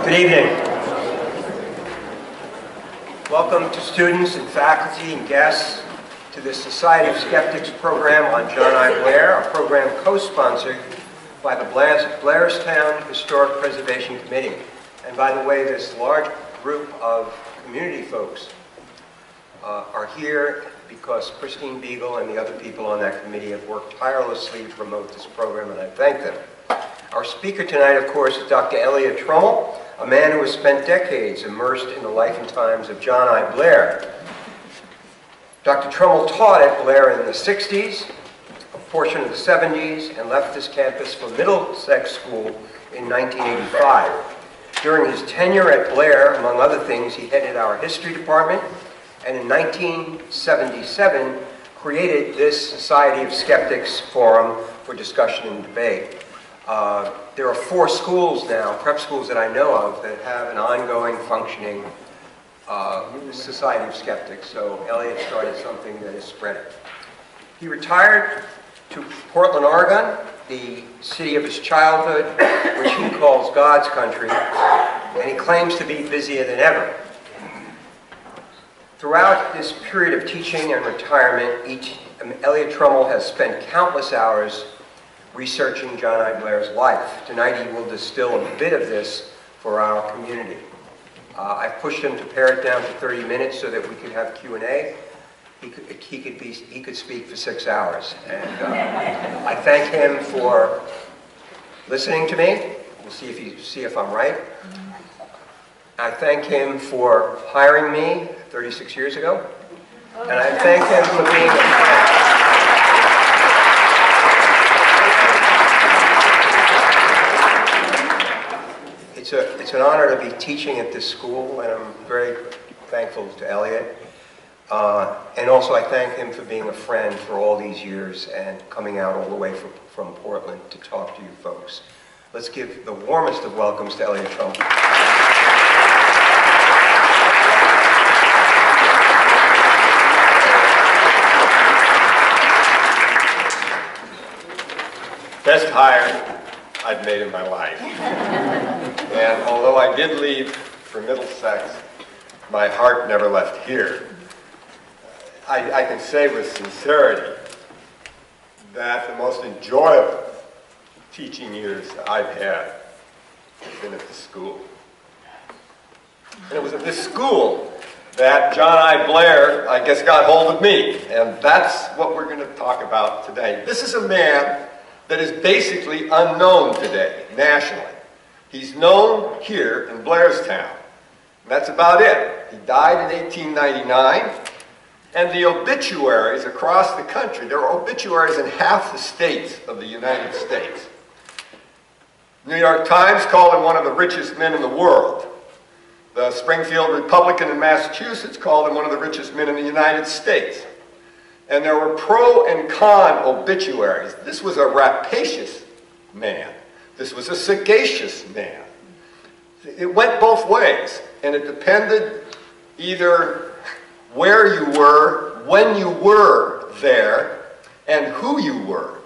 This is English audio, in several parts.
Good evening. Welcome to students and faculty and guests to the Society of Skeptics program on John I. Blair, a program co-sponsored by the Blairstown Historic Preservation Committee. And by the way, this large group of community folks are here because Christine Beagle and the other people on that committee have worked tirelessly to promote this program, and I thank them. Our speaker tonight, of course, is Dr. Elliott, a man who has spent decades immersed in the life and times of John I. Blair. Dr. Trommald taught at Blair in the 60s, a portion of the 70s, and left this campus for Middlesex School in 1985. During his tenure at Blair, among other things, he headed our history department, and in 1977 created this Society of Skeptics Forum for discussion and debate. There are 4 schools now, prep schools that I know of, that have an ongoing, functioning Society of Skeptics. So Elliott started something that is spreading. He retired to Portland, Oregon, the city of his childhood, which he calls God's country, and he claims to be busier than ever. Throughout this period of teaching and retirement, Elliott Trommald has spent countless hours researching John I. Blair's life. Tonight he will distill a bit of this for our community. I've pushed him to pare it down to 30 minutes so that we could have Q&A. He could speak for 6 hours. And I thank him for listening to me. We'll see if I'm right. I thank him for hiring me 36 years ago. And I thank him for being a friend. It's an honor to be teaching at this school, and I'm very thankful to Elliott. And also I thank him for being a friend for all these years and coming out all the way from Portland to talk to you folks. Let's give the warmest of welcomes to Elliott Trommald. Best hire I've made in my life. And although I did leave for Middlesex, my heart never left here. I can say with sincerity that the most enjoyable teaching years I've had have been at this school. And it was at this school that John I. Blair, I guess, got hold of me. And that's what we're going to talk about today. This is a man that is basically unknown today, nationally. He's known here in Blairstown. That's about it. He died in 1899, and the obituaries across the country, there are obituaries in half the states of the United States. New York Times called him one of the richest men in the world. The Springfield Republican in Massachusetts called him one of the richest men in the United States. And there were pro and con obituaries. This was a rapacious man. This was a sagacious man. It went both ways, and it depended either where you were, when you were there, and who you were.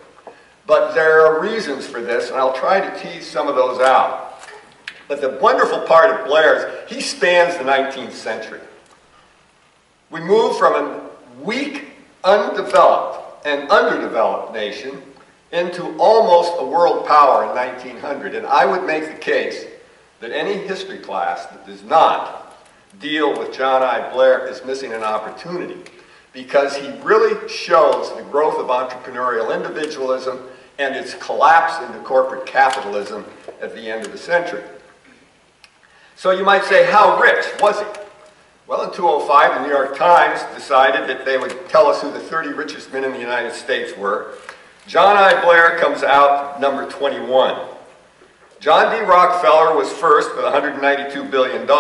But there are reasons for this, and I'll try to tease some of those out. But the wonderful part of Blair is he spans the 19th century. We moved from a weak, undeveloped and underdeveloped nation into almost a world power in 1900. And I would make the case that any history class that does not deal with John I. Blair is missing an opportunity, because he really shows the growth of entrepreneurial individualism and its collapse into corporate capitalism at the end of the century. So you might say, how rich was he? Well, in 2005, the New York Times decided that they would tell us who the 30 richest men in the United States were. John I. Blair comes out number 21. John D. Rockefeller was first with $192 billion.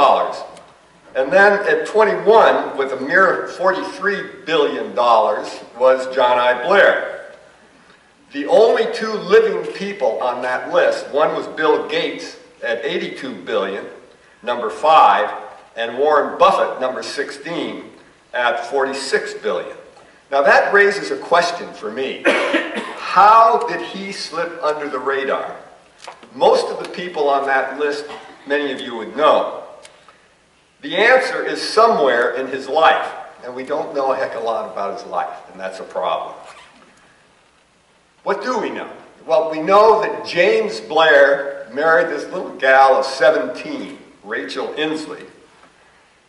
And then at 21, with a mere $43 billion, was John I. Blair. The only 2 living people on that list, one was Bill Gates at $82 billion, number 5, and Warren Buffett, number 16, at $46 billion. Now that raises a question for me. How did he slip under the radar? Most of the people on that list many of you would know. The answer is somewhere in his life, and we don't know a heck of a lot about his life, and that's a problem. What do we know? Well, we know that James Blair married this little gal of 17, Rachel Inslee,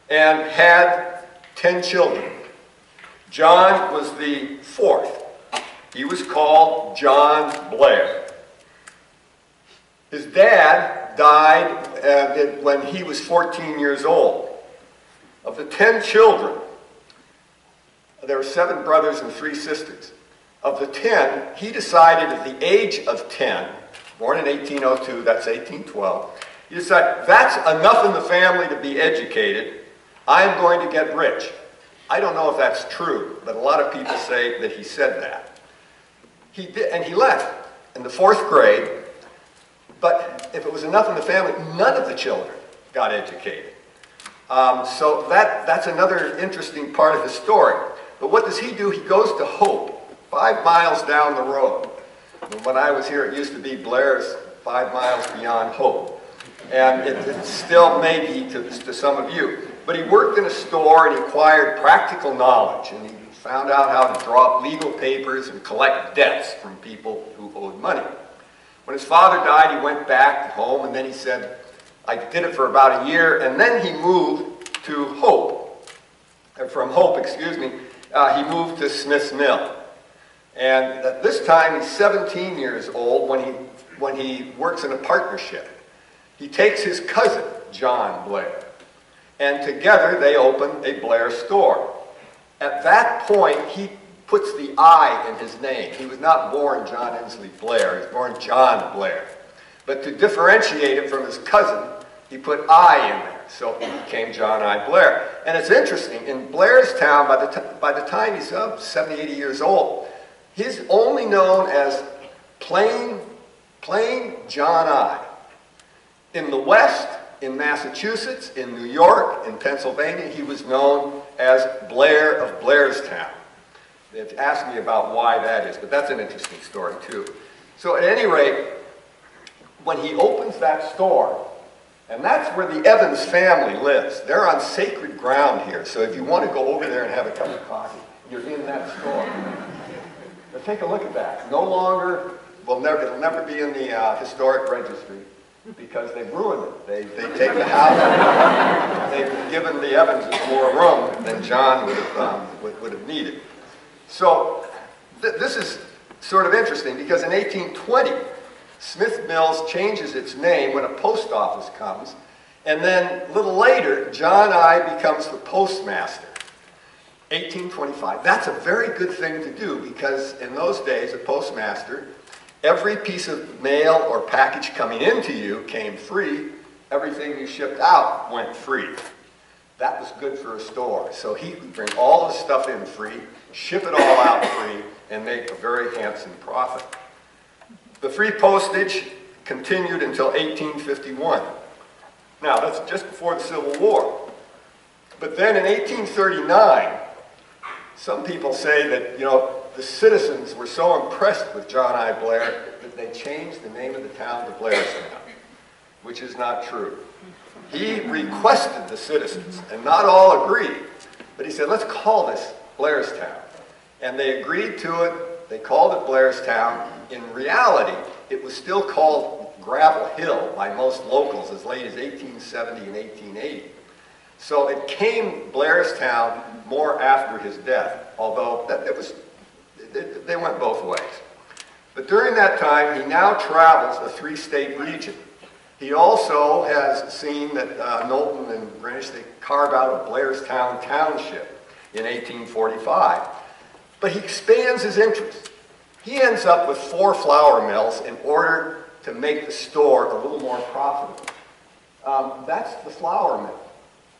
and had 10 children. John was the fourth. He was called John Blair. His dad died when he was 14 years old. Of the 10 children, there were 7 brothers and 3 sisters. Of the 10, he decided at the age of 10, born in 1802, that's 1812, he decided, that's enough in the family to be educated. I'm going to get rich. I don't know if that's true, but a lot of people say that he said that. He did, and he left in the 4th grade, but if it was enough in the family, none of the children got educated. So that's another interesting part of the story. But what does he do? He goes to Hope, 5 miles down the road. And when I was here, it used to be Blair's 5 miles beyond Hope. And it still may be to some of you. But he worked in a store and he acquired practical knowledge. And he found out how to draw up legal papers and collect debts from people who owed money. When his father died, he went back home, and then he said, I did it for about a year, and then he moved to Hope. From Hope, excuse me, he moved to Smith's Mill. And at this time, he's 17 years old when he works in a partnership. He takes his cousin, John Blair, and together they open a Blair store. At that point, he puts the I in his name. He was not born John Inslee Blair, he was born John Blair. But to differentiate him from his cousin, he put I in there, so he became John I. Blair. And it's interesting, in Blairstown, by the time he's 70, 80 years old, he's only known as plain John I. In the West, in Massachusetts, in New York, in Pennsylvania, he was known as Blair of Blairstown. They've asked me about why that is, but that's an interesting story too. So at any rate, when he opens that store, and that's where the Evans family lives. They're on sacred ground here, so if you want to go over there and have a cup of coffee, you're in that store. But take a look at that. No longer, it'll never be in the historic registry because they've ruined it. They've taken the house, they've given the Evanses more room than John would have needed. So this is sort of interesting because in 1820, Smith Mills changes its name when a post office comes, and then a little later, John I. becomes the postmaster. 1825. That's a very good thing to do because in those days, a postmaster, every piece of mail or package coming into you came free. Everything you shipped out went free. That was good for a store. So he would bring all the stuff in free, ship it all out free, and make a very handsome profit. The free postage continued until 1851. Now, that's just before the Civil War. But then in 1839, some people say that, the citizens were so impressed with John I. Blair that they changed the name of the town to Blairstown, which is not true. He requested the citizens, and not all agreed, but he said, let's call this Blairstown. And they agreed to it. They called it Blairstown. In reality, it was still called Gravel Hill by most locals as late as 1870 and 1880. So it came Blairstown more after his death, although they went both ways. But during that time, he now travels a 3-state region. He also has seen that Knowlton and Greenwich, they carve out a Blairstown Township in 1845. But he expands his interest. He ends up with 4 flour mills in order to make the store a little more profitable. That's the flour mill.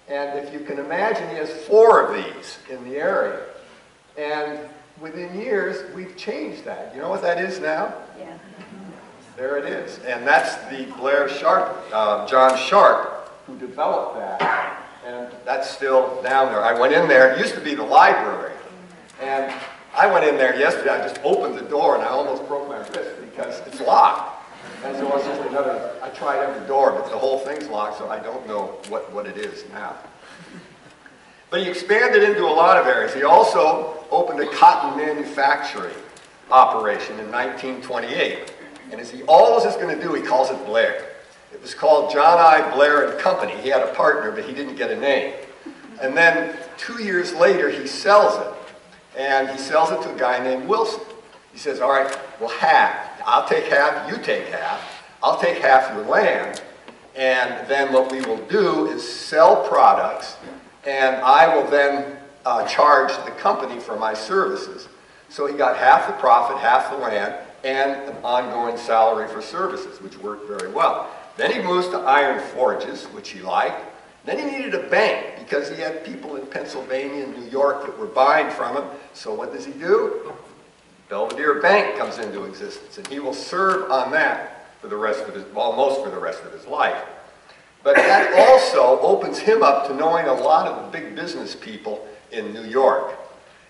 And if you can imagine, he has 4 of these in the area. And within years, we've changed that. You know what that is now? Yeah. There it is. And that's the Blair Sharp, John Sharp, who developed that. And that's still down there. I went in there. It used to be the library. And I went in there yesterday. I just opened the door and I almost broke my wrist because it's locked. And so it's just another, I tried every door, but the whole thing's locked, so I don't know what it is now. But he expanded into a lot of areas. He also opened a cotton manufacturing operation in 1928. And as he always is going to do, he calls it Blair. It was called John I. Blair and Company. He had a partner, but he didn't get a name. And then 2 years later, he sells it. And he sells it to a guy named Wilson. He says, all right, well, half. I'll take half, you take half. I'll take half your land. And then what we will do is sell products, and I will then charge the company for my services. So he got half the profit, half the land, and an ongoing salary for services, which worked very well. Then he moves to iron forges, which he liked. Then he needed a bank because he had people in Pennsylvania and New York that were buying from him. So what does he do? Belvedere Bank comes into existence, and he will serve on that for the rest of his, almost for the rest of his life. But that also opens him up to knowing a lot of the big business people in New York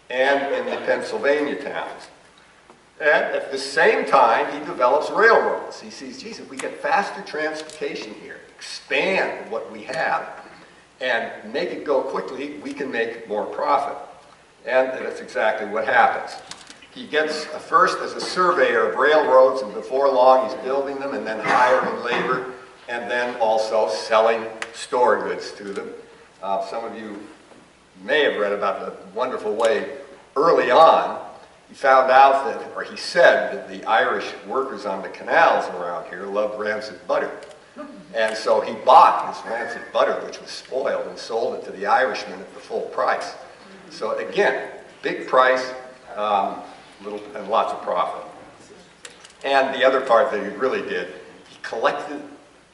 and in the Pennsylvania towns. And at the same time, he develops railroads. He sees, geez, if we get faster transportation here, expand what we have, and make it go quickly, we can make more profit. And that's exactly what happens. He gets first as a surveyor of railroads, and before long he's building them and then hiring labor, and then also selling store goods to them. Some of you may have read about the wonderful way early on he found out that, or he said that the Irish workers on the canals around here loved rancid butter. And so he bought this rancid butter, which was spoiled, and sold it to the Irishmen at the full price. So again, big price, and lots of profit. And the other part that he really did, he collected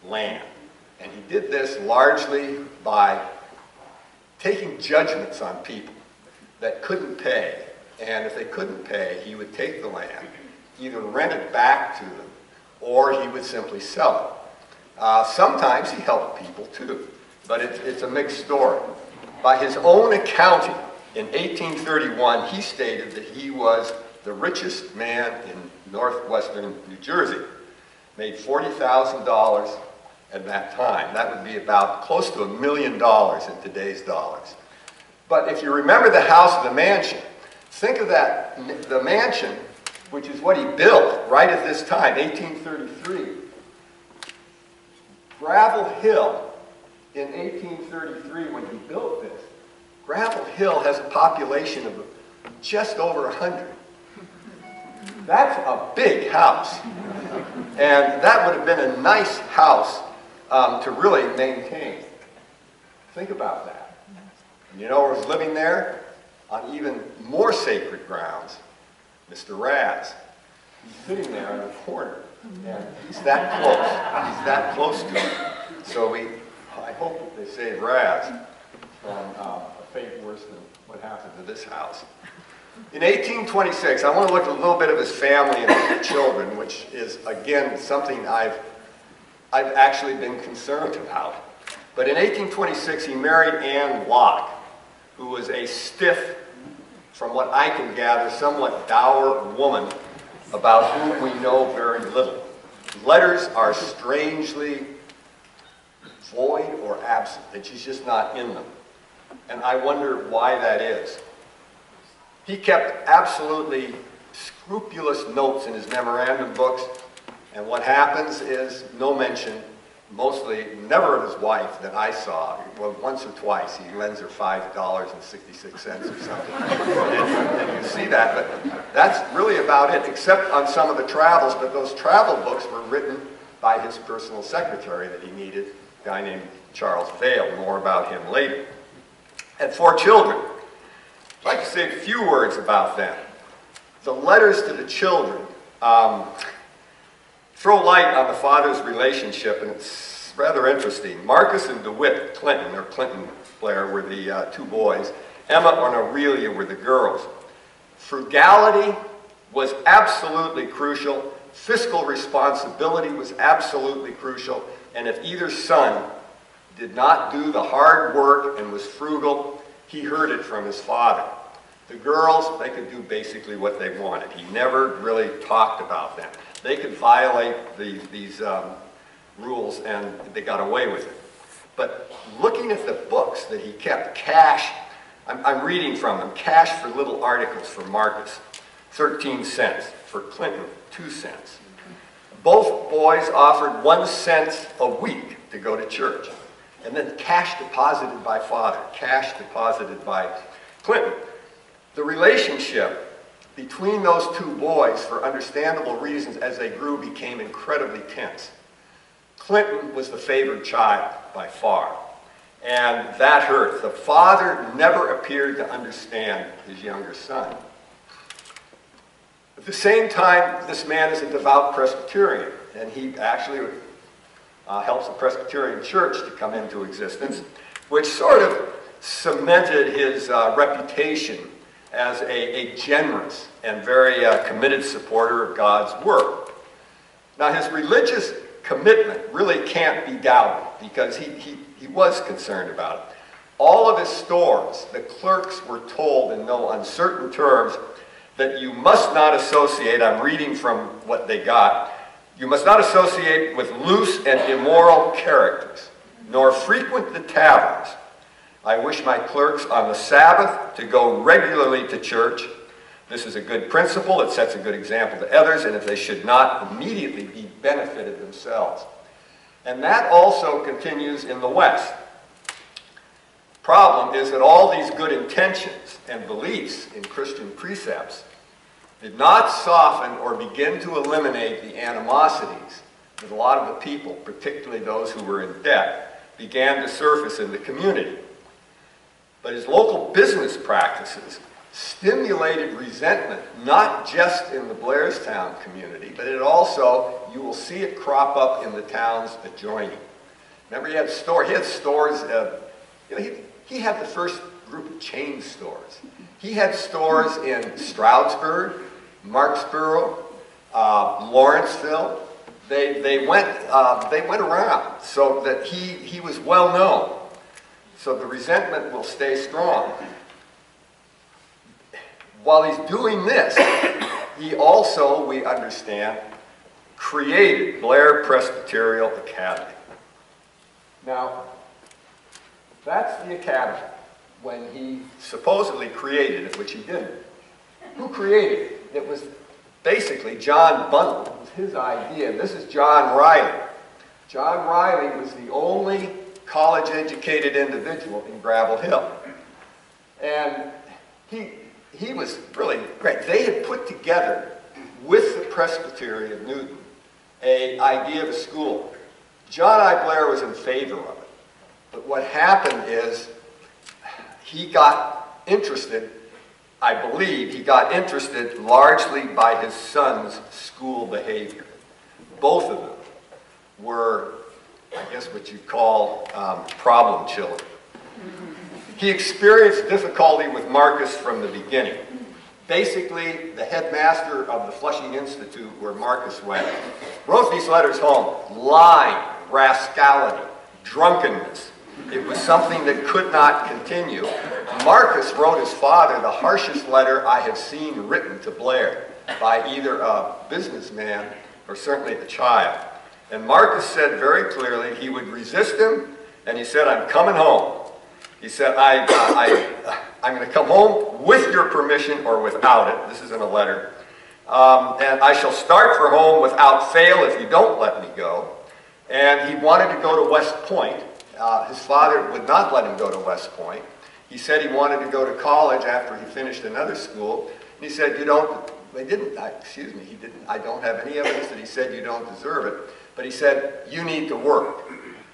land. And he did this largely by taking judgments on people that couldn't pay. And if they couldn't pay, he would take the land, either rent it back to them, or he would simply sell it. Sometimes he helped people too, but it's a mixed story. By his own accounting, in 1831, he stated that he was the richest man in northwestern New Jersey. Made $40,000 at that time. That would be about close to $1 million in today's dollars. But if you remember the house, the mansion, think of that, the mansion, which is what he built right at this time, 1833. Gravel Hill, in 1833, when he built this, Gravel Hill has a population of just over 100. That's a big house. And that would have been a nice house to really maintain. Think about that. And you know who was living there? On even more sacred grounds, Mr. Raz. He's sitting there in the corner, and he's that close. He's that close to it. So I hope that they save Raz from a fate worse than what happened to this house. In 1826, I want to look at a little bit of his family and his children, which is, again, something I've actually been concerned about. But in 1826, he married Anne Locke, who was a stiff, from what I can gather, somewhat dour woman about whom we know very little. Letters are strangely void or absent, that she's just not in them. And I wonder why that is. He kept absolutely scrupulous notes in his memorandum books, and what happens is no mention, mostly never of his wife that I saw. Well, once or twice he lends her $5.66 or something. and you see that, but that's really about it, except on some of the travels. But those travel books were written by his personal secretary that he needed, a guy named Charles Vail. More about him later. Had 4 children. I'd like to say a few words about them. The letters to the children throw light on the father's relationship, and it's rather interesting. Marcus and DeWitt Clinton, or Clinton Blair, were the 2 boys. Emma and Aurelia were the girls. Frugality was absolutely crucial. Fiscal responsibility was absolutely crucial. And if either son did not do the hard work and was frugal, he heard it from his father. The girls, they could do basically what they wanted. He never really talked about them. They could violate these rules, and they got away with it. But looking at the books that he kept, cash, I'm reading from them, cash for little articles for Marcus, 13 cents. For Clinton, 2 cents. Both boys offered 1 cent a week to go to church. And then cash deposited by father, cash deposited by Clinton. The relationship between those two boys, for understandable reasons, as they grew, became incredibly tense. Clinton was the favored child by far, and that hurt. The father never appeared to understand his younger son. At the same time, this man is a devout Presbyterian, and he actually helps the Presbyterian Church to come into existence, which sort of cemented his reputation as a generous and very committed supporter of God's Word. Now, his religious commitment really can't be doubted, because he was concerned about it. All of his stores, the clerks were told in no uncertain terms that you must not associate, I'm reading from what they got, you must not associate with loose and immoral characters, nor frequent the taverns. I wish my clerks on the Sabbath to go regularly to church. This is a good principle, it sets a good example to others, and if they should not, immediately be benefited themselves. And that also continues in the West. Problem is that all these good intentions and beliefs in Christian precepts did not soften or begin to eliminate the animosities that a lot of the people, particularly those who were in debt, began to surface in the community. But his local business practices stimulated resentment, not just in the Blairstown community, but it also, you will see it crop up in the towns adjoining. Remember, he had stores, he had the first group of chain stores. He had stores in Stroudsburg, Marksboro, Lawrenceville. They went around so that he was well known. So the resentment will stay strong. While he's doing this, he also, we understand, created Blair Presbyterial Academy. Now, that's the academy when he supposedly created it, which he didn't. Who created it? It was basically John Bundle. It was his idea. This is John Riley. John Riley was the only college-educated individual in Gravel Hill. And he was really great. They had put together, with the Presbytery of Newton, an idea of a school. John I. Blair was in favor of it. But what happened is he got interested, I believe, he got interested largely by his son's school behavior. Both of them were, I guess what you'd call problem children. He experienced difficulty with Marcus from the beginning. Basically, the headmaster of the Flushing Institute, where Marcus went, wrote these letters home: lying, rascality, drunkenness. It was something that could not continue. Marcus wrote his father the harshest letter I have seen written to Blair by either a businessman or certainly a child. And Marcus said very clearly he would resist him, and he said, I'm coming home. He said, I'm going to come home with your permission or without it. This is in a letter. And I shall start for home without fail if you don't let me go. And he wanted to go to West Point. His father would not let him go to West Point. He said he wanted to go to college after he finished another school. And he said, I don't have any evidence that he said you don't deserve it. But he said, you need to work.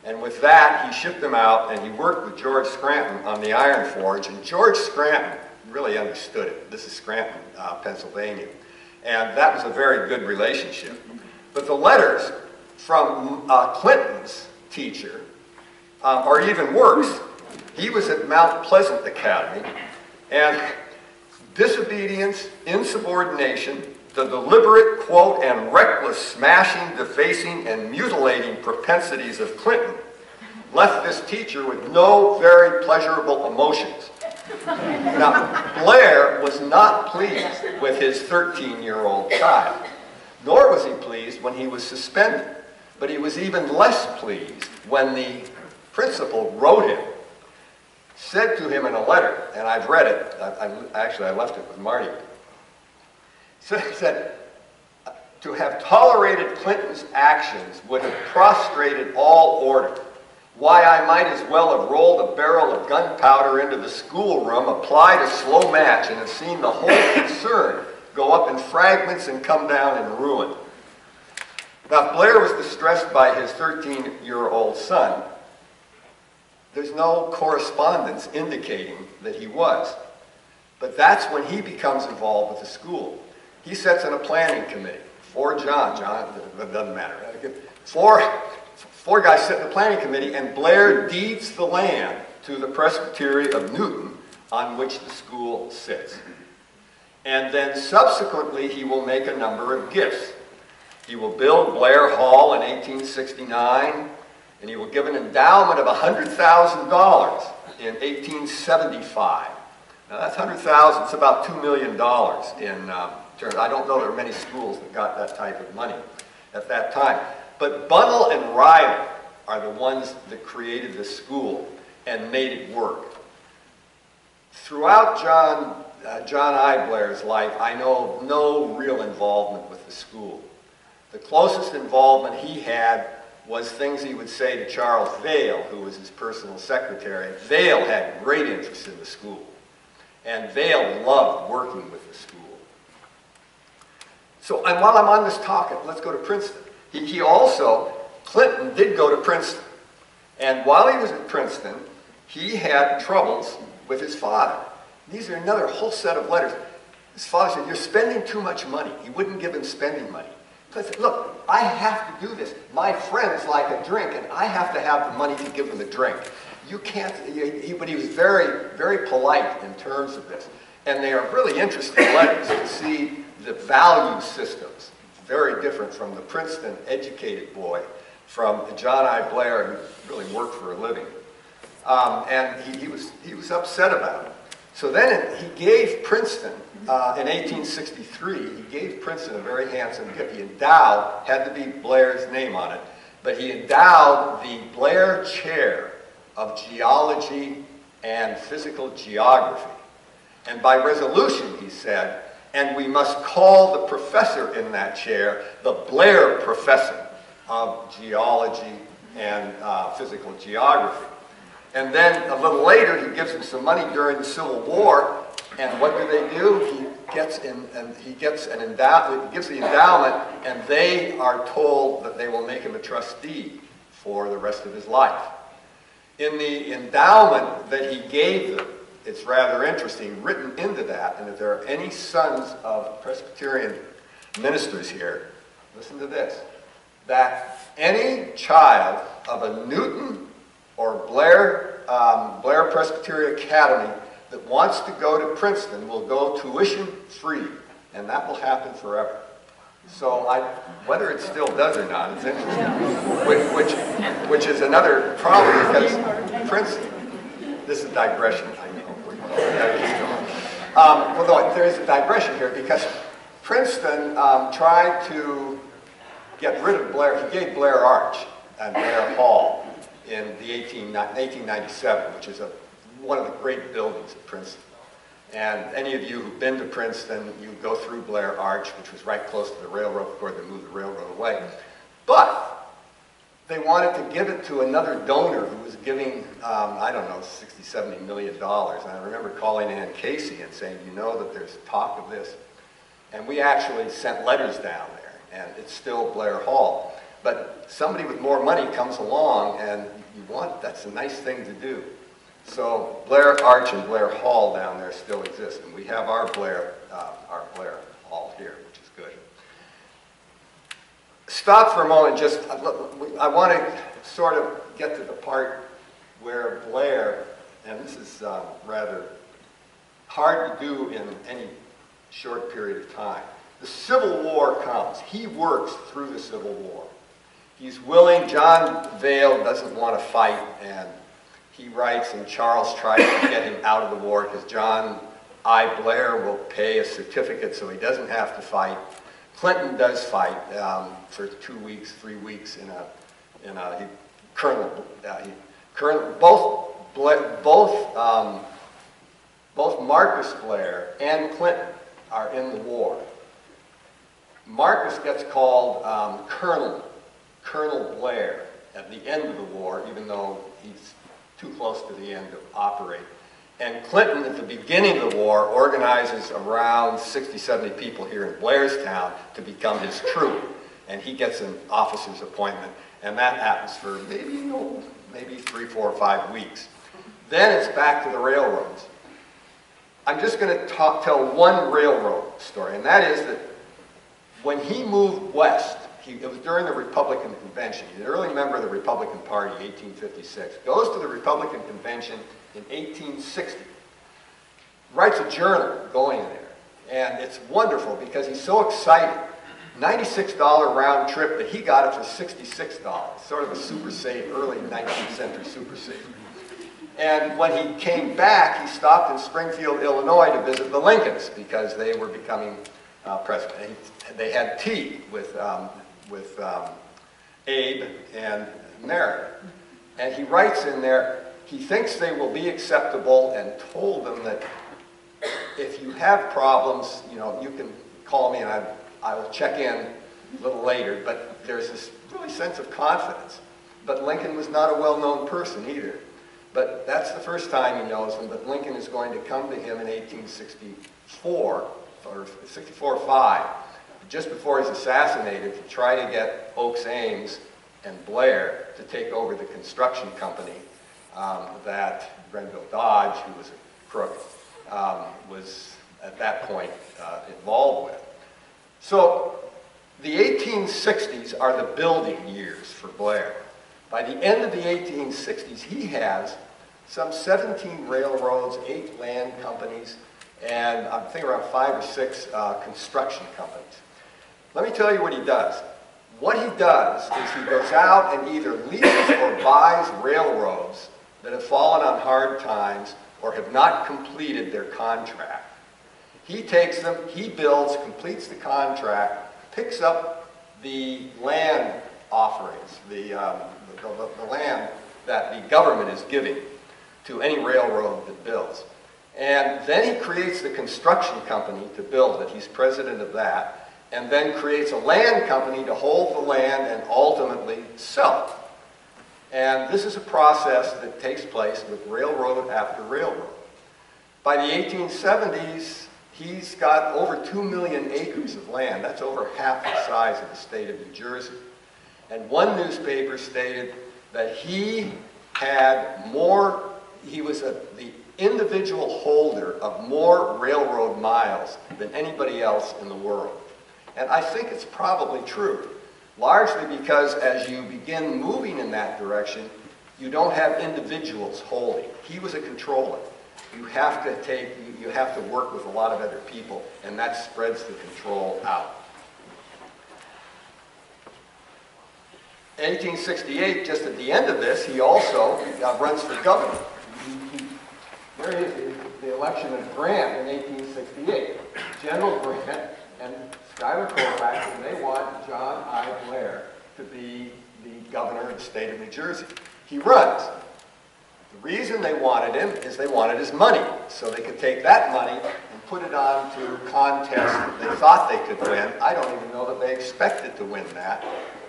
And with that, he shipped him out, and he worked with George Scranton on the Iron Forge. And George Scranton really understood it. This is Scranton, Pennsylvania. And that was a very good relationship. But the letters from Clinton's teacher are even worse. He was at Mount Pleasant Academy, and disobedience, insubordination, the deliberate, quote, and reckless smashing, defacing, and mutilating propensities of Clinton left this teacher with no very pleasurable emotions. Now, Blair was not pleased with his 13-year-old child. Nor was he pleased when he was suspended. But he was even less pleased when the principal wrote him, said to him in a letter, and I've read it, I left it with Marty. So he said, to have tolerated Clinton's actions would have prostrated all order. Why, I might as well have rolled a barrel of gunpowder into the schoolroom, applied a slow match, and have seen the whole concern go up in fragments and come down in ruin. Now, if Blair was distressed by his 13-year-old son, there's no correspondence indicating that he was. But that's when he becomes involved with the school. He sets in a planning committee for John, it doesn't matter. Four guys sit in the planning committee, and Blair deeds the land to the Presbytery of Newton on which the school sits. And then subsequently, he will make a number of gifts. He will build Blair Hall in 1869, and he will give an endowment of $100,000 in 1875. Now that's $100,000, it's about $2 million in terms. I don't know there are many schools that got that type of money at that time. But Bunnell and Riley are the ones that created the school and made it work. Throughout John I. Blair's life, I know no real involvement with the school. The closest involvement he had was things he would say to Charles Vail, who was his personal secretary. Vail had great interest in the school, and Vail loved working with the school. So, and while I'm on this topic, let's go to Princeton. Clinton did go to Princeton, and while he was at Princeton, he had troubles with his father. These are another whole set of letters. His father said, "You're spending too much money." He wouldn't give him spending money. He said, "Look, I have to do this. My friends like a drink, and I have to have the money to give them a drink. You can't," but he was very, very polite in terms of this. And they are really interesting letters to see the value systems, very different from the Princeton educated boy, from John I. Blair, who really worked for a living. And he was upset about it. So then he gave Princeton, in 1863, he gave Princeton a very handsome gift. He endowed, had to be Blair's name on it, but he endowed the Blair Chair of Geology and Physical Geography. And by resolution, he said, and we must call the professor in that chair the Blair Professor of Geology and Physical Geography. And then a little later, he gives him some money during the Civil War, and what do? He gives the endowment, and they are told that they will make him a trustee for the rest of his life. In the endowment that he gave them, it's rather interesting, written into that, and if there are any sons of Presbyterian ministers here, listen to this, that any child of a Newton or Blair Presbyterian Academy that wants to go to Princeton will go tuition free, and that will happen forever. So whether it still does or not is interesting, which is another problem because Princeton, this is digression, I know. Although there is a digression here because Princeton tried to get rid of Blair. He gave Blair Arch and Blair Hall in 1897, which is one of the great buildings at Princeton. And any of you who've been to Princeton, you go through Blair Arch, which was right close to the railroad before they moved the railroad away. But they wanted to give it to another donor who was giving, I don't know, $60, $70 million. And I remember calling Ann Casey and saying, you know that there's talk of this? And we actually sent letters down there, and it's still Blair Hall. But somebody with more money comes along, and that's a nice thing to do. So Blair Arch and Blair Hall down there still exist, and we have our Blair Hall here, which is good. Stop for a moment. I want to sort of get to the part where Blair, and this is rather hard to do in any short period of time. The Civil War comes. He works through the Civil War. He's willing. John Vail doesn't want to fight, and he writes, and Charles tries to get him out of the war because John I. Blair will pay a certificate so he doesn't have to fight. Clinton does fight for 2 weeks, 3 weeks both Marcus Blair and Clinton are in the war. Marcus gets called Colonel Blair at the end of the war, even though he's too close to the end to operate. And Clinton, at the beginning of the war, organizes around 60, 70 people here in Blairstown to become his troop. And he gets an officer's appointment. And that happens for maybe 3, 4, or 5 weeks. Then it's back to the railroads. I'm just going to tell one railroad story, and that is that when he moved west, it was during the Republican Convention. He's an early member of the Republican Party, 1856. Goes to the Republican Convention in 1860. Writes a journal going there. And it's wonderful because he's so excited. $96 round trip, but he got it for $66. Sort of a super save, early 19th century super save. And when he came back, he stopped in Springfield, Illinois to visit the Lincolns because they were becoming president. And they had tea with Abe and Mary. And he writes in there, he thinks they will be acceptable and told them that if you have problems, you can call me and I will check in a little later. But there's this really sense of confidence. But Lincoln was not a well-known person either. But that's the first time he knows him. But Lincoln is going to come to him in 1864, or 64-5, just before he's assassinated, to try to get Oakes Ames and Blair to take over the construction company that Grenville Dodge, who was a crook, was at that point involved with. So the 1860s are the building years for Blair. By the end of the 1860s, he has some 17 railroads, 8 land companies, and I think around 5 or 6 construction companies. Let me tell you what he does. What he does is he goes out and either leases or buys railroads that have fallen on hard times or have not completed their contract. He takes them, he builds, completes the contract, picks up the land offerings, the land that the government is giving to any railroad that builds. And then he creates the construction company to build it. He's president of that. And then creates a land company to hold the land and ultimately sell it. And this is a process that takes place with railroad after railroad. By the 1870s, he's got over 2 million acres of land. That's over half the size of the state of New Jersey. And one newspaper stated that he had more, he was the individual holder of more railroad miles than anybody else in the world. And I think it's probably true, largely because as you begin moving in that direction, you don't have individuals holding. He was a controller. You have to work with a lot of other people, and that spreads the control out. 1868, just at the end of this, he also runs for governor. There is the election of Grant in 1868. General Grant and Schuyler Colfax, and they want John I. Blair to be the governor of the state of New Jersey. He runs. The reason they wanted him is they wanted his money, so they could take that money and put it on to contests that they thought they could win. I don't even know that they expected to win that,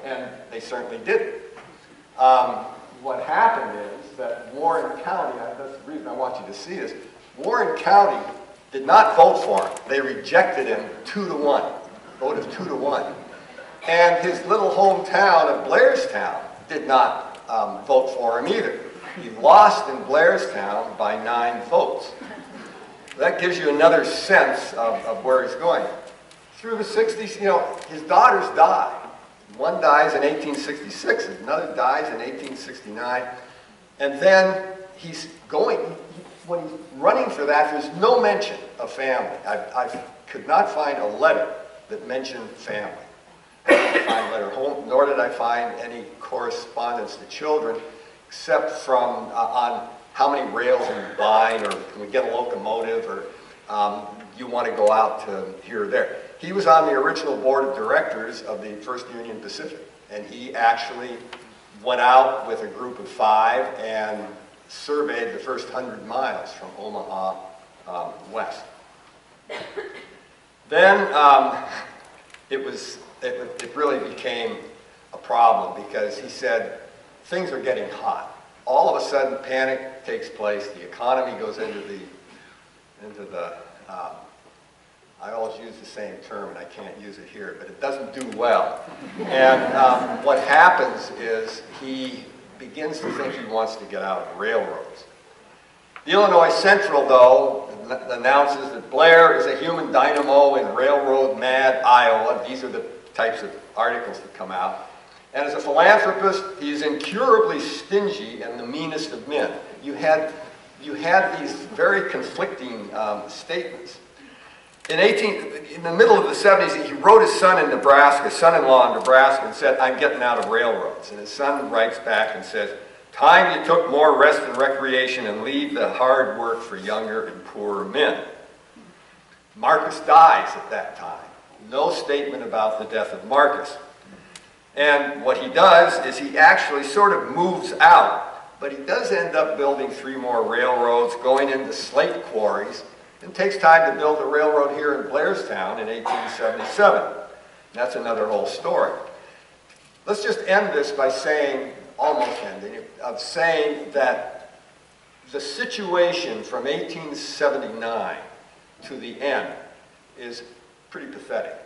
and they certainly didn't. What happened is that Warren County, that's the reason I want you to see this, Warren County did not vote for him. They rejected him 2-1, vote of 2-1. And his little hometown of Blairstown did not vote for him either. He lost in Blairstown by 9 votes. That gives you another sense of where he's going. Through the 60s, his daughters die. One dies in 1866, another dies in 1869. And then he's going, when he's running for that, there's no mention of family. I could not find a letter that mentioned family. I didn't find a letter home, nor did I find any correspondence to children, except from on how many rails are you buying, or can we get a locomotive, or you want to go out to here or there. he was on the original board of directors of the First Union Pacific, and he actually went out with a group of 5 and surveyed the first 100 miles from Omaha west. Then it really became a problem because he said, things are getting hot. All of a sudden, panic takes place. The economy goes into the I always use the same term, and I can't use it here, but it doesn't do well. And what happens is he begins to think he wants to get out of railroads. The Illinois Central, though, announces that Blair is a human dynamo in railroad-mad Iowa. These are the types of articles that come out. And as a philanthropist, he is incurably stingy and the meanest of men. You had these very conflicting statements. In the middle of the 70s, he wrote his son in Nebraska, son-in-law in Nebraska, and said, I'm getting out of railroads. And his son writes back and says, time you took more rest and recreation and leave the hard work for younger and poorer men. Marcus dies at that time. No statement about the death of Marcus. And what he does is he actually sort of moves out, but he does end up building 3 more railroads, going into slate quarries, and takes time to build a railroad here in Blairstown in 1877. That's another whole story. Let's just end this by saying, almost ending it, of saying that the situation from 1879 to the end is pretty pathetic.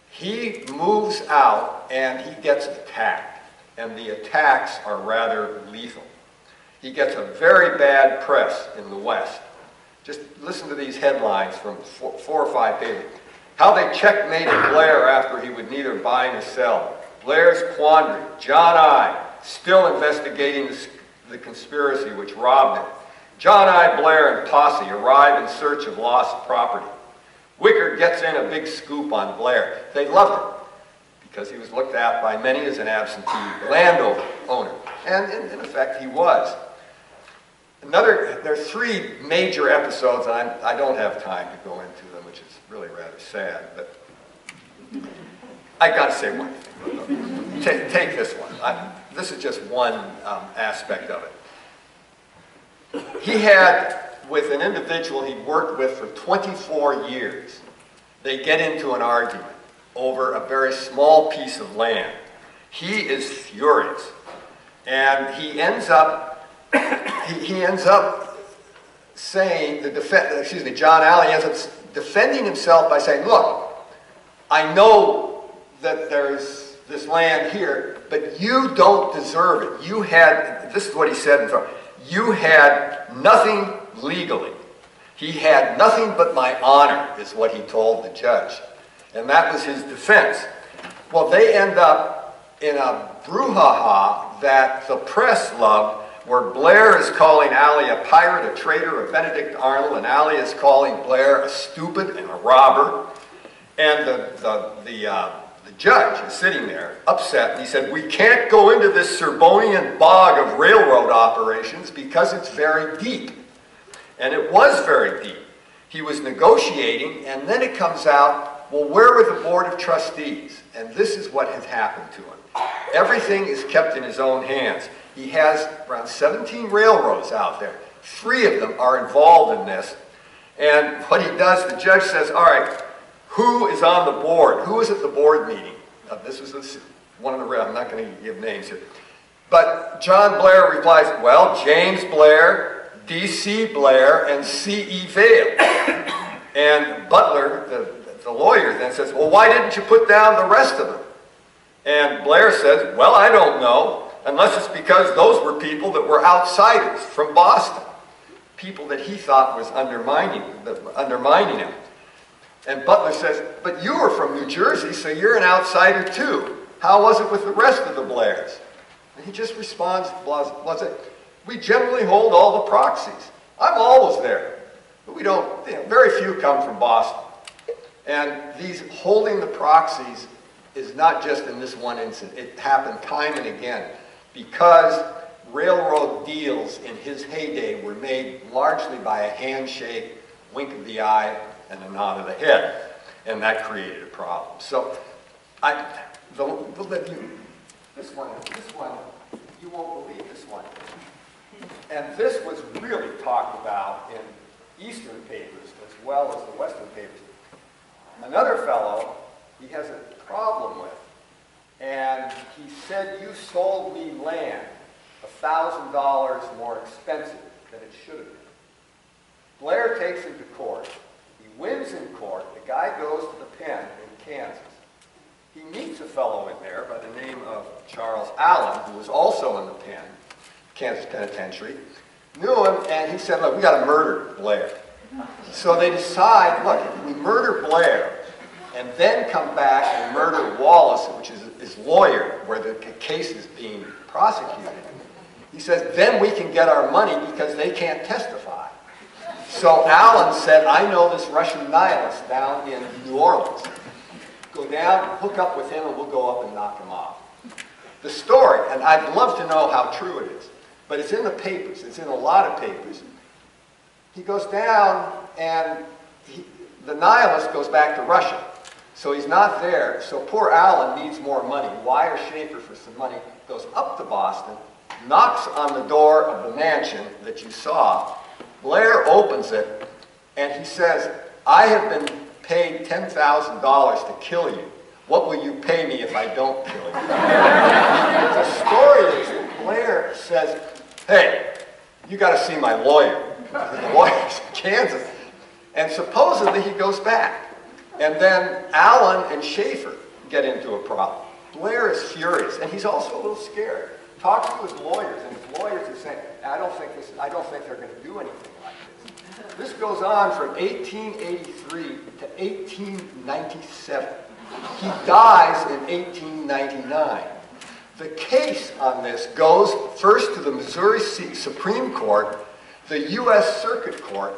He moves out and he gets attacked, and the attacks are rather lethal. He gets a very bad press in the West. Just listen to these headlines from 4 or 5 pages. How they checkmated Blair after he would neither buy nor sell. Blair's quandary. John I. still investigating the conspiracy which robbed him. John I. Blair and posse arrive in search of lost property. Wicker gets in a big scoop on Blair. They loved him because he was looked at by many as an absentee landowner. And in effect, he was. There are 3 major episodes, and I don't have time to go into them, which is really rather sad, but I got to say one thing. Take this one. This is just one aspect of it. He had, with an individual he'd worked with for 24 years, they get into an argument over a very small piece of land. He is furious, and he ends up saying, John Alley ends up defending himself by saying, look, I know that there's this land here, but you don't deserve it. You had, this is what he said in front, you had nothing legally. He had nothing but my honor, is what he told the judge. And that was his defense. Well, they end up in a brouhaha that the press loved, where Blair is calling Alley a pirate, a traitor, a Benedict Arnold, and Alley is calling Blair a stupid and a robber. And the judge is sitting there, upset, and he said, we can't go into this Serbonian bog of railroad operations because it's very deep. And it was very deep. He was negotiating, and then it comes out, well, where were the Board of Trustees? And this is what has happened to him. Everything is kept in his own hands. He has around 17 railroads out there. 3 of them are involved in this. And what he does, the judge says, all right, who is on the board? Who is at the board meeting? This was one of the, I'm not going to give names here. But John Blair replies, well, James Blair, D.C. Blair, and C.E. Vail. And Butler, the lawyer, then says, well, why didn't you put down the rest of them? And Blair says, well, I don't know, unless it's because those were people that were outsiders from Boston, people that he thought was undermining him. And Butler says, but you were from New Jersey, so you're an outsider too. How was it with the rest of the Blairs? And he just responds, we generally hold all the proxies. I'm always there. But we don't, very few come from Boston. And these holding the proxies is not just in this one incident. It happened time and again because railroad deals in his heyday were made largely by a handshake, wink of the eye, and a nod of the head. and that created a problem. So, this one, you won't believe this one. And this was really talked about in Eastern papers as well as the Western papers. Another fellow, he has a problem with, and he said, you sold me land $1,000 more expensive than it should have been. Blair takes him to court. He wins in court. The guy goes to the pen in Kansas. He meets a fellow in there by the name of Charles Allen, who was also in the pen, Kansas Penitentiary, knew him, and he said, look, we got to murder Blair. So they decide, look, if we murder Blair and then come back and murder Wallace, which is his lawyer, where the case is being prosecuted, he says, then we can get our money because they can't testify. So Allen said, I know this Russian nihilist down in New Orleans. Go down, hook up with him, and we'll go up and knock him off. The story, and I'd love to know how true it is, but it's in the papers. It's in a lot of papers. He goes down, and the nihilist goes back to Russia. So he's not there. So poor Allen needs more money. Wires Schaefer for some money. Goes up to Boston, knocks on the door of the mansion that you saw. Blair opens it, and he says, I have been paid $10,000 to kill you. What will you pay me if I don't kill you? The story is that Blair says, hey, you got to see my lawyer. The lawyer's in Kansas. And supposedly he goes back. And then Allen and Schaefer get into a problem. Blair is furious, and he's also a little scared. Talks to his lawyers, and his lawyers are saying, I don't think they're going to do anything like this. This goes on from 1883 to 1897. He dies in 1899. The case on this goes first to the Missouri Supreme Court, the U.S. Circuit Court,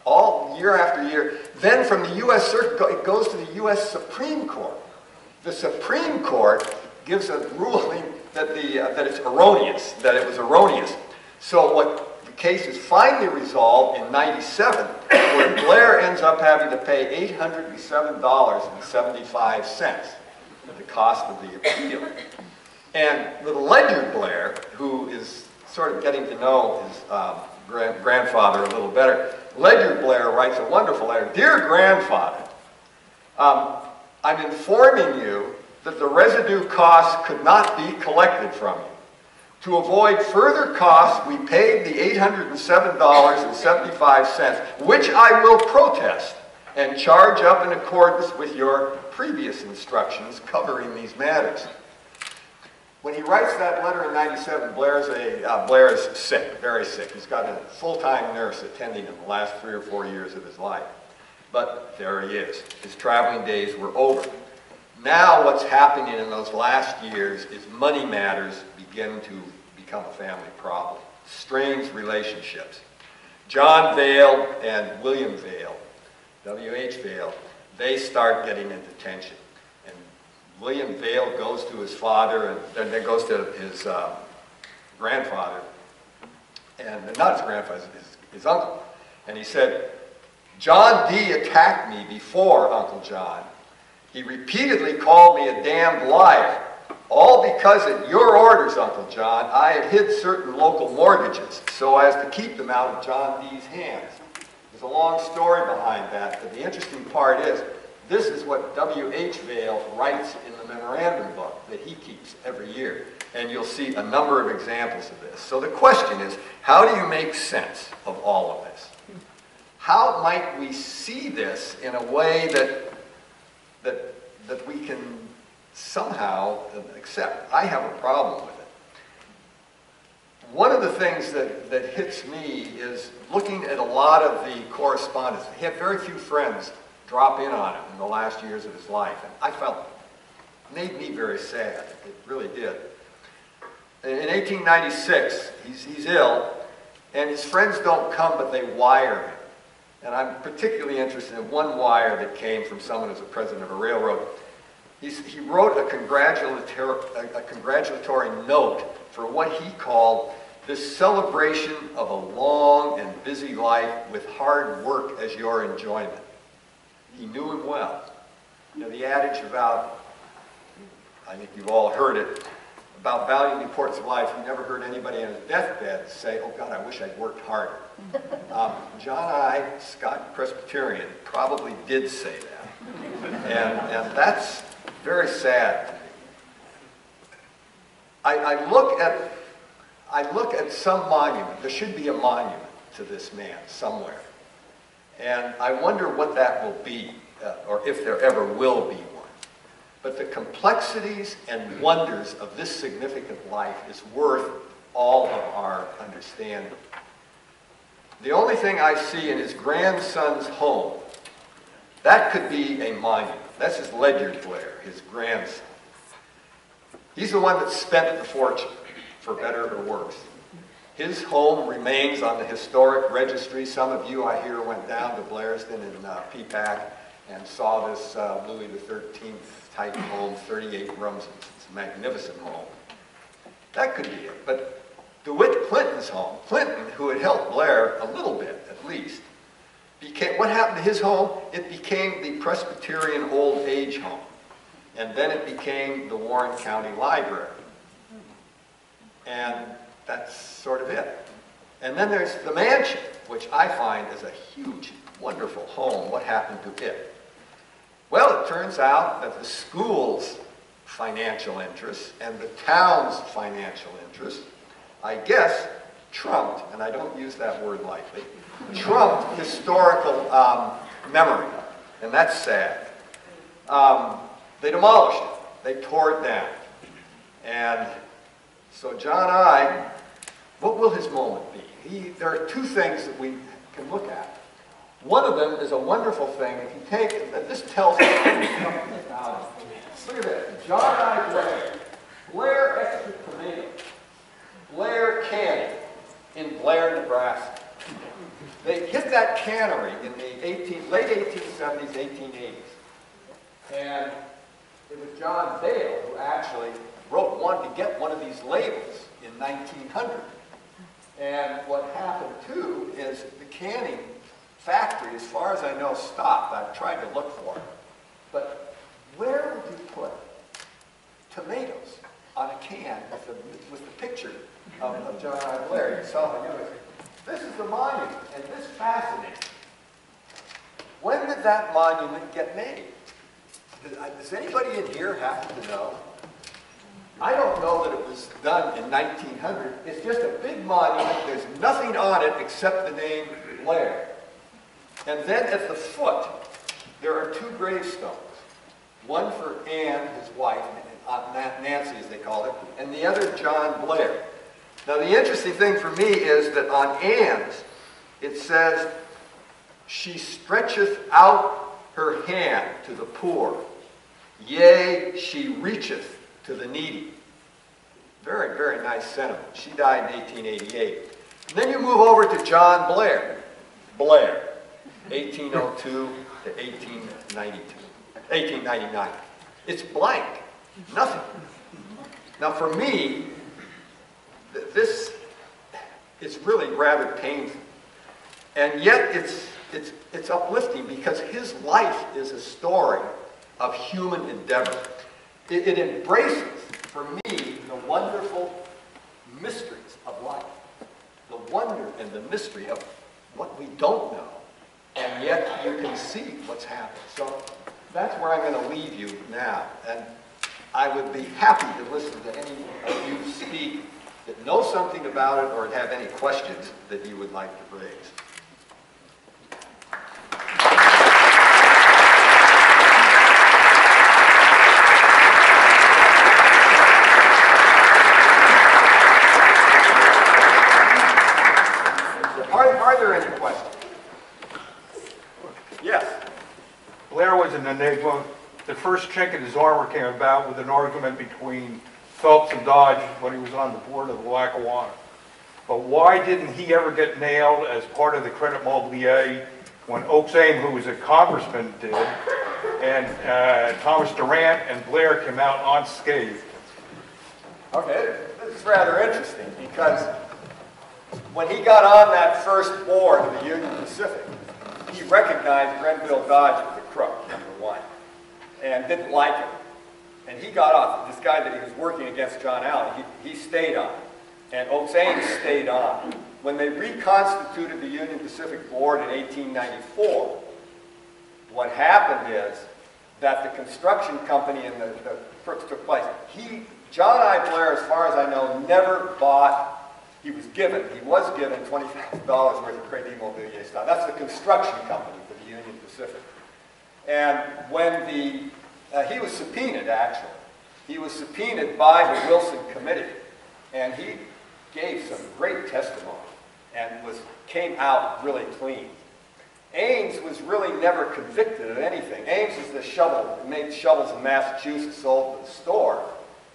all year after year. Then from the U.S. Circuit Court, it goes to the U.S. Supreme Court. The Supreme Court gives a ruling that it's erroneous, that it was erroneous. So what the case is finally resolved in 97, where Blair ends up having to pay $807.75 at the cost of the appeal. And the Ledyard Blair, who is sort of getting to know his grandfather a little better, Ledyard Blair writes a wonderful letter. Dear grandfather, I'm informing you that the residue costs could not be collected from you. To avoid further costs, we paid the $807.75, which I will protest and charge up in accordance with your previous instructions covering these matters. When he writes that letter in 97, Blair is sick, very sick. He's got a full-time nurse attending him the last 3 or 4 years of his life. But there he is. His traveling days were over. Now what's happening in those last years is money matters begin to become a family problem. Strained relationships. John Vail and William Vail, W.H. Vail, they start getting into tension. And William Vail goes to his father, and then goes to his grandfather, and not his grandfather, his uncle. And he said, John D. attacked me before, Uncle John. He repeatedly called me a damned liar, all because at your orders, Uncle John, I had hid certain local mortgages so as to keep them out of John D.'s hands. There's a long story behind that, but the interesting part is, this is what W.H. Vail writes in the memorandum book that he keeps every year. And you'll see a number of examples of this. So the question is, how do you make sense of all of this? How might we see this in a way that we can somehow accept? I have a problem with it. One of the things that hits me is looking at a lot of the correspondence. He had very few friends drop in on him in the last years of his life, and I felt it made me very sad. It really did. In 1896, he's ill, and his friends don't come, but they wire him. And I'm particularly interested in one wire that came from someone who's a president of a railroad. He wrote a congratulatory note for what he called this celebration of a long and busy life with hard work as your enjoyment. He knew him well. You know, the adage about, I think you've all heard it, about valuing the importance of life. You never heard anybody on his deathbed say, oh God, I wish I'd worked harder. John I, Scott Presbyterian, probably did say that. And that's very sad to me. I look at some monument. There should be a monument to this man somewhere. And I wonder what that will be, or if there ever will be one. But the complexities and wonders of this significant life is worth all of our understanding. The only thing I see in his grandson's home, that could be a monument. That's his Ledyard Blair, his grandson. He's the one that spent the fortune, for better or worse. His home remains on the historic registry. Some of you, I hear, went down to Blairsden in PPAC and saw this Louis XIII type home, 38 rooms. It's a magnificent home. That could be it. But DeWitt Clinton's home, Clinton, who had helped Blair a little bit at least, what happened to his home? It became the Presbyterian Old Age Home. And then it became the Warren County Library. And that's sort of it. And then there's the mansion, which I find is a huge, wonderful home. What happened to it? Well, it turns out that the school's financial interests and the town's financial interests, I guess, trumped, and I don't use that word lightly, trumped historical memory. And that's sad. They demolished it. They tore it down. And so John I, what will his moment be? There are two things that we can look at. One of them is a wonderful thing. If you take, this tells us something about him. Look at this. John I. Blair. Blair Extra Tomato. Blair Canning in Blair, Nebraska. They hit that cannery in the late 1870s, 1880s. And it was John Dale who actually wanted to get one of these labels in 1900. And what happened too is the canning factory, as far as I know, stopped. I've tried to look for it. But where would you put tomatoes on a can with the picture of John I. Blair? You saw the image. This is the monument, and this fascinates me. When did that monument get made? Does anybody in here happen to know? I don't know that it was done in 1900. It's just a big monument. There's nothing on it except the name Blair. And then at the foot, there are two gravestones. One for Anne, his wife, Nancy as they call it, and the other John Blair. Now the interesting thing for me is that on Anne's, it says, she stretcheth out her hand to the poor. Yea, she reacheth to the needy. Very, very nice sentiment. She died in 1888. And then you move over to John Blair. Blair, 1802 to 1899. It's blank. Nothing. Now for me, this is really rather painful. And yet it's uplifting because his life is a story of human endeavor. It embraces, for me, the wonderful mysteries of life. The wonder and the mystery of what we don't know. And yet you can see what's happened. So that's where I'm going to leave you now. And I would be happy to listen to any of you speak that know something about it or have any questions that you would like to raise. Are there any questions? Yes. Blair was an enigma. The first chink in his armor came about with an argument between Phelps and Dodge when he was on the board of the Lackawanna. But why didn't he ever get nailed as part of the Credit Mobilier when Oaks Ames, who was a congressman, did, and Thomas Durant and Blair came out unscathed? Okay, this is rather interesting because when he got on that first board of the Union Pacific, he recognized Grenville Dodge as a crook, number one. and didn't like him. And he got off. This guy that he was working against, John Allen, he stayed on. And Oates Ames stayed on. When they reconstituted the Union Pacific Board in 1894, what happened is that the construction company and the crooks took place. John I. Blair, as far as I know, never bought, he was given $20,000 worth of Crédit Immobilier stock. That's the construction company for the Union Pacific. And when he was subpoenaed, actually. He was subpoenaed by the Wilson Committee, and he gave some great testimony and came out really clean. Ames was really never convicted of anything. Ames is the made shovels in Massachusetts, sold to the store,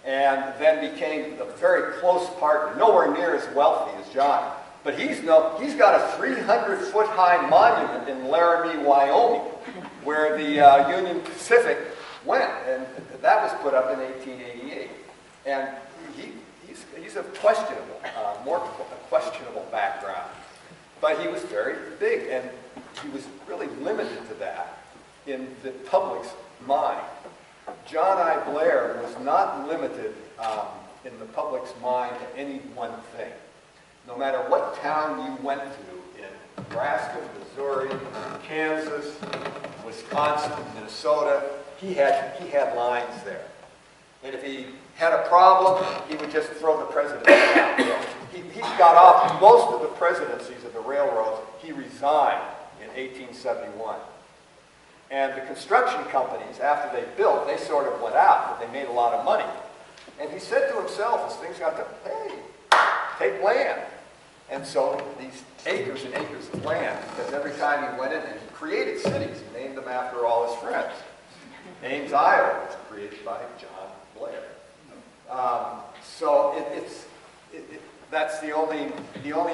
and then became a very close partner, nowhere near as wealthy as John. But he's got a 300-foot high monument in Laramie, Wyoming, where the Union Pacific went, and that was put up in 1888. And he's a more questionable background, but he was very big, and he was really limited to that in the public's mind. John I. Blair was not limited in the public's mind to any one thing. No matter what town you went to in Nebraska, Missouri, Kansas, Wisconsin, Minnesota, he had lines there. And if he had a problem, he would just throw the presidency out. He got off most of the presidencies of the railroads. He resigned in 1871. And the construction companies, after they built, they sort of went out, but they made a lot of money. And he said to himself, as things got to, hey, take land. And so these acres and acres of land, because every time he went in and he created cities, he named them after all his friends. Ames, Iowa was created by John Blair. So that's the only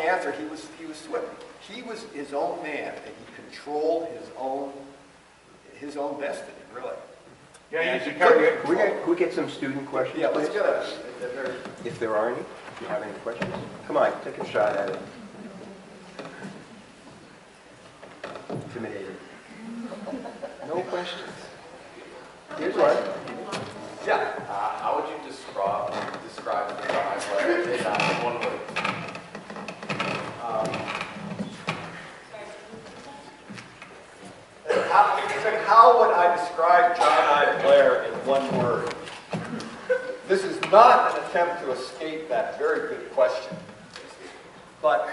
answer. He was swift. He was his own man, and he controlled his own destiny, really. Yeah, Can we get some student questions? Yeah, let's please? get a If there are any, if you have any questions, come on, take a shot at it. Intimidated. No questions. Here's one. Yeah. How would you describe John Blair in one word? How would I describe John I. Blair in one word? This is not an attempt to escape that very good question, but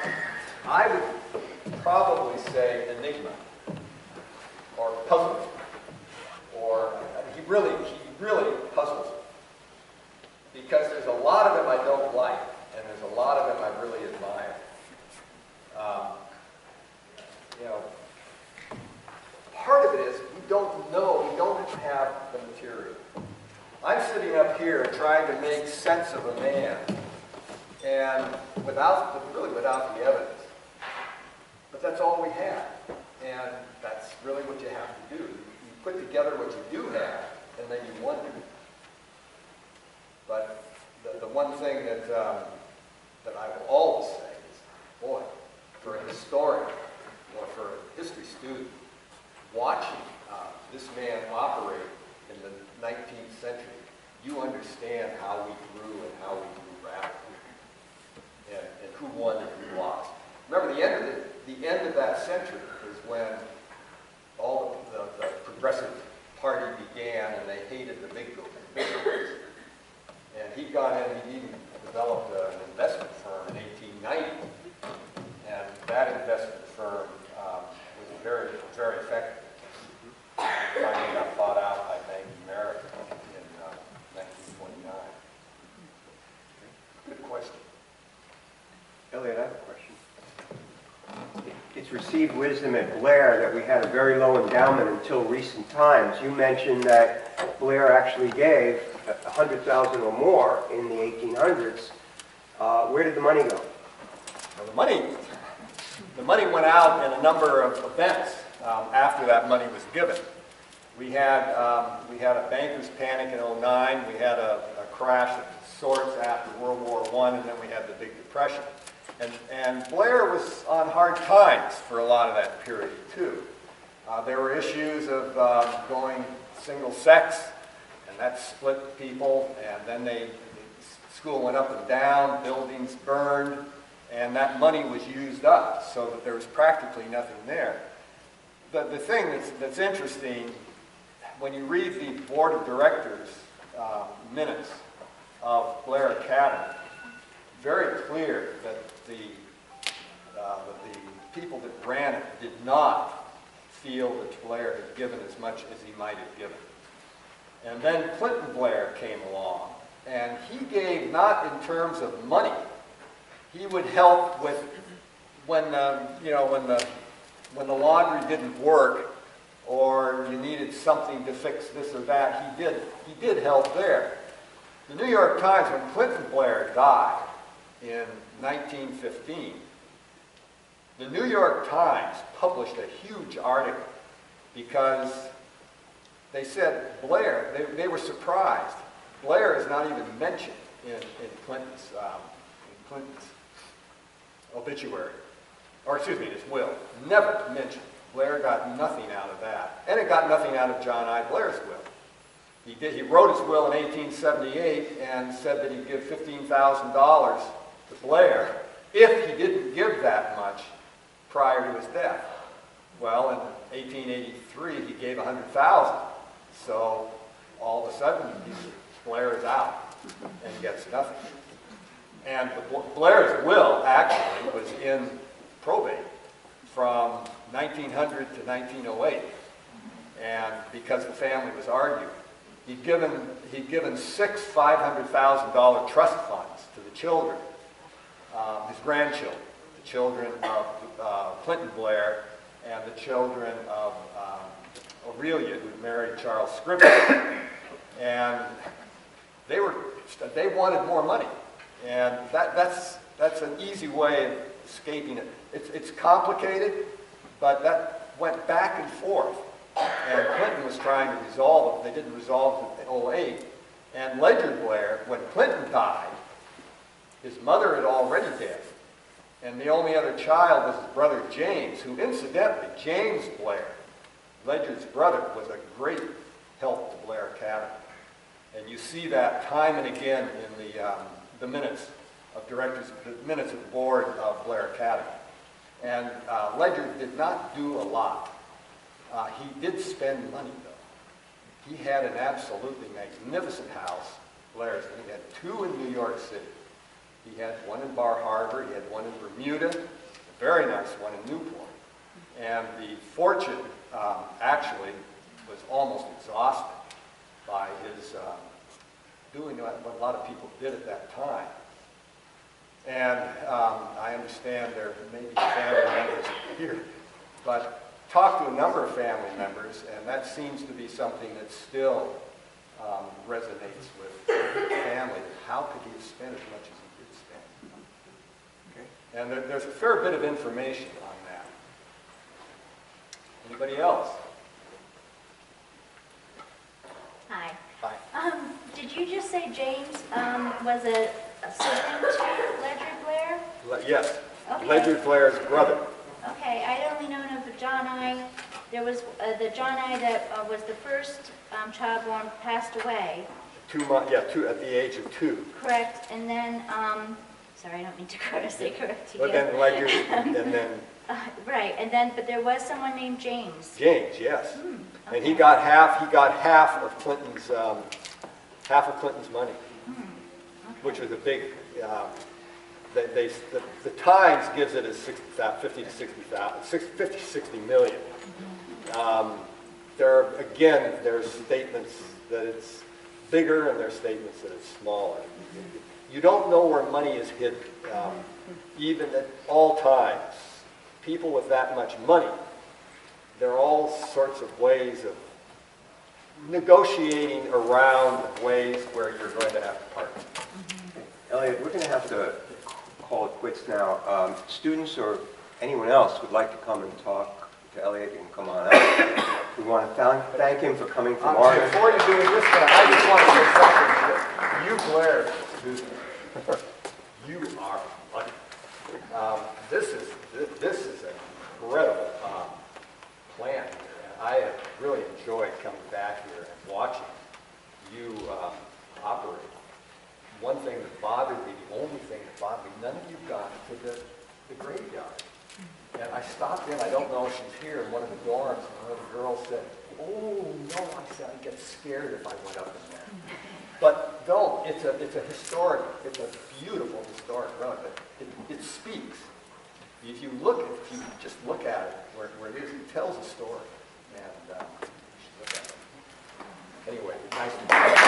I would probably say enigma, or puzzle, or he really puzzles me, because there's a lot of him I don't like, and there's a lot of him I really admire. Part of it is we don't know, we don't have the material. I'm sitting up here trying to make sense of a man, and without the evidence. But that's all we have, and that's really what you have to do. You put together what you do have, and then you wonder. But the one thing that I will always say is, boy, for a historian or for a history student, watching this man operate in the 19th century, you understand how we grew and how we grew rapidly, and who won and who lost. Remember, the end of that century is when all the progressive party began, and they hated the big ones. And he got in, he even developed an investment firm in 1890, and that investment firm was very, very effective. Finally got bought out by Bank of America in 1929. Good question. Elliott, I have a question. It's received wisdom at Blair that we had a very low endowment until recent times. You mentioned that Blair actually gave 100,000 or more in the 1800s. Where did the money go? Well, the money went out in a number of events after that money was given. We had a banker's panic in 2009. We had a crash of sorts after World War I, and then we had the Big Depression. And Blair was on hard times for a lot of that period, too. There were issues of going single sex, and that split people, and then school went up and down, buildings burned, and that money was used up, so that there was practically nothing there. The thing that's interesting, when you read the board of directors minutes of Blair Academy, very clear that the people that ran it did not feel that Blair had given as much as he might have given. And then Clinton Blair came along, and he gave not in terms of money. He would help with when the laundry didn't work, or you needed something to fix this or that. He did help there. The New York Times, when Clinton Blair died in 1915, the New York Times published a huge article because they said Blair, they were surprised. Blair is not even mentioned in Clinton's obituary, or excuse me, his will. Never mentioned. Blair got nothing out of that. And it got nothing out of John I. Blair's will. He wrote his will in 1878 and said that he'd give $15,000 to Blair if he didn't give that much prior to his death. Well, in 1883, he gave $100,000. So all of a sudden, Blair is out and gets nothing. And Blair's will actually was in probate from 1900 to 1908. And because the family was arguing, he'd given 6 $500,000 trust funds to the children, his grandchildren, the children of Clinton Blair and the children of Elliott, who married Charles Scribner. And they wanted more money. And that's an easy way of escaping it. It's complicated, but that went back and forth. And Clinton was trying to resolve it. They didn't resolve it in 2008. And Ledyard Blair, when Clinton died, his mother had already dead. And the only other child was his brother James, who incidentally, James Blair, Ledyard's brother, was a great help to Blair Academy. And you see that time and again in the minutes of directors, the minutes of the board of Blair Academy. And Ledyard did not do a lot. He did spend money, though. He had an absolutely magnificent house, Blair's. He had 2 in New York City. He had one in Bar Harbor. He had one in Bermuda, a very nice one in Newport. And the fortune actually was almost exhausted by his doing what a lot of people did at that time. And I understand there may be family members here, but talked to a number of family members, and that seems to be something that still resonates with the family. How could he have spent as much as he did spend? Okay. And there's a fair bit of information on that. Anybody else? Hi. Hi. Did you just say James was a sibling to Ledyard Blair? Yes. Okay. Ledyard Blair's brother. Okay, I'd only known of the John I. There was the John I that was the first child born, passed away. 2 months, yeah, at the age of 2. Correct, and then, sorry, I don't mean to say correct you. But then Ledyard, and then... Right, and then, but there was someone named James. James, yes. Okay. And he got half of Clinton's money, which was a big, the Times gives it as 50 to 60 million. There's statements that it's bigger and there's statements that it's smaller. You don't know where money is hidden, even at all times. People with that much money, there are all sorts of ways of negotiating around ways where you're going to have to part. Elliott, we're going to have to call it quits now. Students or anyone else would like to come and talk to Elliott, you can come on out. We want to thank him for coming from Oregon. Before you do this, I just want to say something. You, Blair, you are lucky. This is an incredible plant here, and I have really enjoyed coming back here. to the graveyard. And I stopped in, I don't know if she's here, in one of the dorms, and one of the girls said, oh, no, I said, I'd get scared if I went up in there. But don't, it's a historic, it's a beautiful historic run, but it speaks. If you just look at it, where it is, it tells a story, and you should look at it. Anyway, nice to meet you.